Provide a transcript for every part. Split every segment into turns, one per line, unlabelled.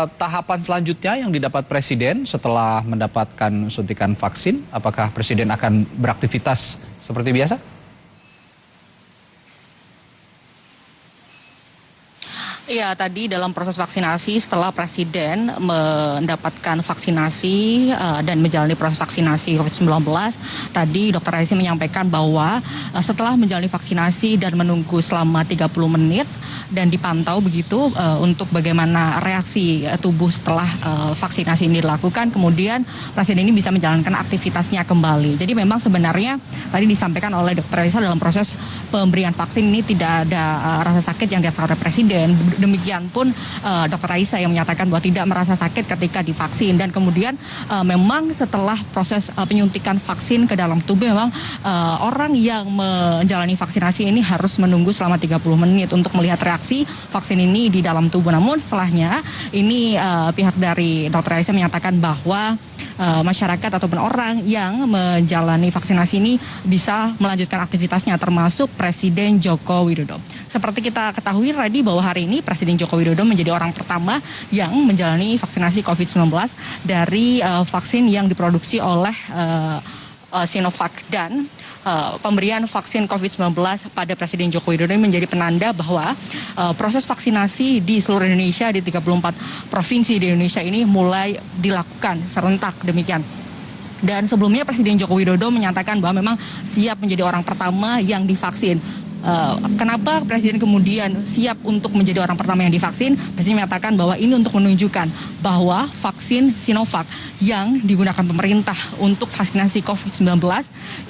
Tahapan selanjutnya yang didapat Presiden setelah mendapatkan suntikan vaksin, apakah Presiden akan beraktivitas seperti biasa?
Iya, tadi dalam proses vaksinasi setelah Presiden mendapatkan vaksinasi dan menjalani proses vaksinasi COVID-19, tadi Dr. Raisi menyampaikan bahwa setelah menjalani vaksinasi dan menunggu selama 30 menit dan dipantau begitu untuk bagaimana reaksi tubuh setelah vaksinasi ini dilakukan, kemudian Presiden ini bisa menjalankan aktivitasnya kembali. Jadi memang sebenarnya tadi disampaikan oleh Dr. Raisa dalam proses pemberian vaksin ini tidak ada rasa sakit yang dirasakan oleh Presiden. Demikian pun Dr. Raisa yang menyatakan bahwa tidak merasa sakit ketika divaksin, dan kemudian memang setelah proses penyuntikan vaksin ke dalam tubuh memang orang yang menjalani vaksinasi ini harus menunggu selama 30 menit untuk melihat reaksi vaksin ini di dalam tubuh. Namun setelahnya ini pihak dari Dr. Raisa menyatakan bahwa masyarakat ataupun orang yang menjalani vaksinasi ini bisa melanjutkan aktivitasnya, termasuk Presiden Joko Widodo. Seperti kita ketahui tadi bahwa hari ini Presiden Joko Widodo menjadi orang pertama yang menjalani vaksinasi COVID-19 dari vaksin yang diproduksi oleh Sinovac, dan pemberian vaksin COVID-19 pada Presiden Joko Widodo ini menjadi penanda bahwa proses vaksinasi di seluruh Indonesia, di 34 provinsi di Indonesia ini mulai dilakukan serentak demikian. Dan sebelumnya Presiden Joko Widodo menyatakan bahwa memang siap menjadi orang pertama yang divaksin. Kenapa Presiden kemudian siap untuk menjadi orang pertama yang divaksin? Presiden menyatakan bahwa ini untuk menunjukkan bahwa vaksin Sinovac yang digunakan pemerintah untuk vaksinasi COVID-19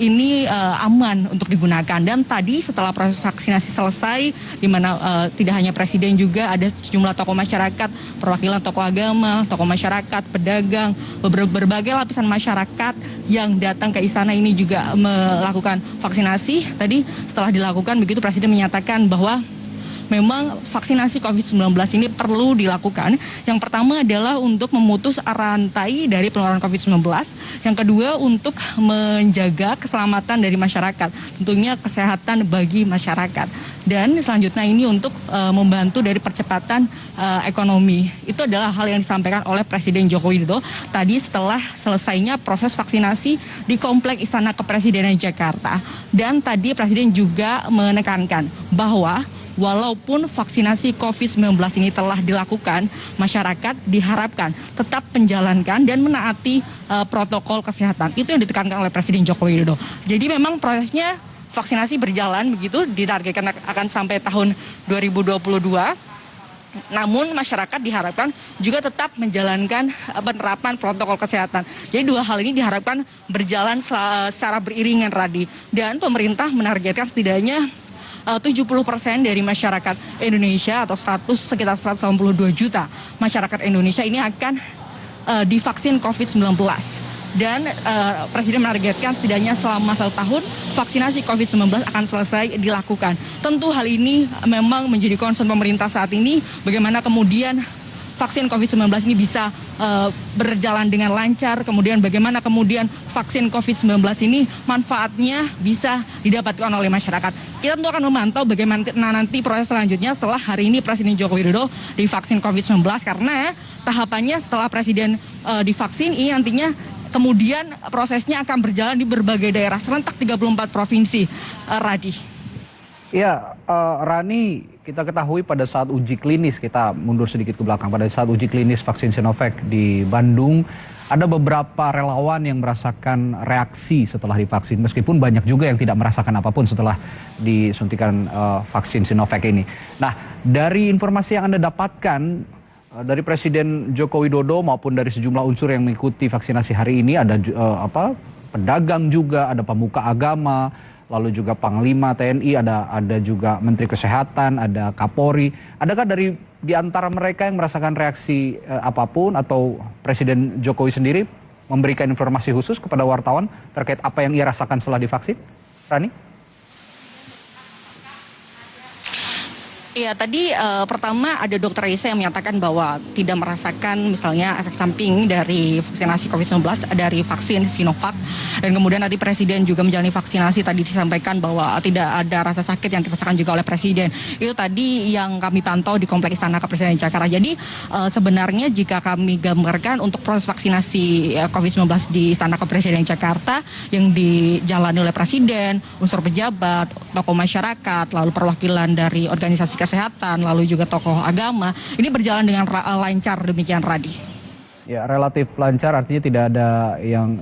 ini aman untuk digunakan. Dan tadi setelah proses vaksinasi selesai, di mana tidak hanya Presiden, juga ada sejumlah tokoh masyarakat, perwakilan tokoh agama, tokoh masyarakat, pedagang, berbagai lapisan masyarakat yang datang ke istana ini juga melakukan vaksinasi. Tadi setelah dilakukan begitu, Presiden menyatakan bahwa memang vaksinasi COVID-19 ini perlu dilakukan. Yang pertama adalah untuk memutus rantai dari penularan COVID-19. Yang kedua untuk menjaga keselamatan dari masyarakat, tentunya kesehatan bagi masyarakat. Dan selanjutnya ini untuk membantu dari percepatan ekonomi. Itu adalah hal yang disampaikan oleh Presiden Joko Widodo tadi setelah selesainya proses vaksinasi di Komplek Istana Kepresidenan Jakarta. Dan tadi Presiden juga menekankan bahwa walaupun vaksinasi COVID-19 ini telah dilakukan, masyarakat diharapkan tetap menjalankan dan menaati protokol kesehatan. Itu yang ditekankan oleh Presiden Joko Widodo. Jadi memang prosesnya vaksinasi berjalan begitu, ditargetkan akan sampai tahun 2022. Namun masyarakat diharapkan juga tetap menjalankan penerapan protokol kesehatan. Jadi dua hal ini diharapkan berjalan secara beriringan, Radi. Dan pemerintah menargetkan setidaknya 70% dari masyarakat Indonesia atau sekitar 182 juta masyarakat Indonesia ini akan divaksin COVID-19. Dan Presiden menargetkan setidaknya selama 1 tahun vaksinasi COVID-19 akan selesai dilakukan. Tentu hal ini memang menjadi concern pemerintah saat ini, bagaimana kemudian vaksin COVID-19 ini bisa berjalan dengan lancar, kemudian bagaimana kemudian vaksin COVID-19 ini manfaatnya bisa didapatkan oleh masyarakat. Kita tentu akan memantau bagaimana nanti proses selanjutnya setelah hari ini Presiden Joko Widodo divaksin COVID-19, karena tahapannya setelah Presiden divaksin ini nantinya kemudian prosesnya akan berjalan di berbagai daerah serentak 34 provinsi, Radi.
Ya, Rani, kita ketahui pada saat uji klinis, kita mundur sedikit ke belakang, pada saat uji klinis vaksin Sinovac di Bandung, ada beberapa relawan yang merasakan reaksi setelah divaksin, meskipun banyak juga yang tidak merasakan apapun setelah disuntikan vaksin Sinovac ini. Nah, dari informasi yang Anda dapatkan dari Presiden Joko Widodo maupun dari sejumlah unsur yang mengikuti vaksinasi hari ini, ada pedagang juga, ada pemuka agama, lalu juga Panglima TNI, ada juga Menteri Kesehatan, ada Kapolri. Adakah di antara mereka yang merasakan reaksi apapun, atau Presiden Jokowi sendiri memberikan informasi khusus kepada wartawan terkait apa yang ia rasakan setelah divaksin? Rani?
Iya, tadi pertama ada Dokter Raisa yang menyatakan bahwa tidak merasakan misalnya efek samping dari vaksinasi COVID-19 dari vaksin Sinovac. Dan kemudian tadi Presiden juga menjalani vaksinasi, tadi disampaikan bahwa tidak ada rasa sakit yang dirasakan juga oleh Presiden. Itu tadi yang kami pantau di Kompleks Istana Kepresidenan Jakarta. Jadi sebenarnya jika kami gambarkan untuk proses vaksinasi COVID-19 di Istana Kepresidenan Jakarta yang dijalani oleh Presiden, unsur pejabat, tokoh masyarakat, lalu perwakilan dari organisasi kesehatan, lalu juga tokoh agama, ini berjalan dengan lancar demikian, Radi.
Ya, relatif lancar, artinya tidak ada yang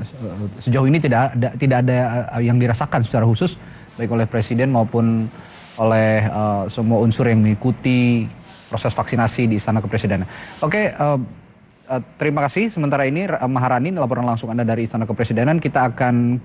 sejauh ini tidak ada yang dirasakan secara khusus baik oleh Presiden maupun oleh semua unsur yang mengikuti proses vaksinasi di Istana Kepresidenan. Oke, terima kasih. Sementara ini Maharani, laporan langsung Anda dari Istana Kepresidenan. Kita akan